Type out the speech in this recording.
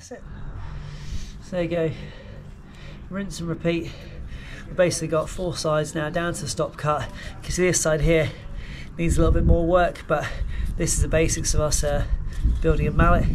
That's it. So there you go. Rinse and repeat. We've basically got 4 sides now down to the stop cut. You can see this side here needs a little bit more work, but this is the basics of us building a mallet.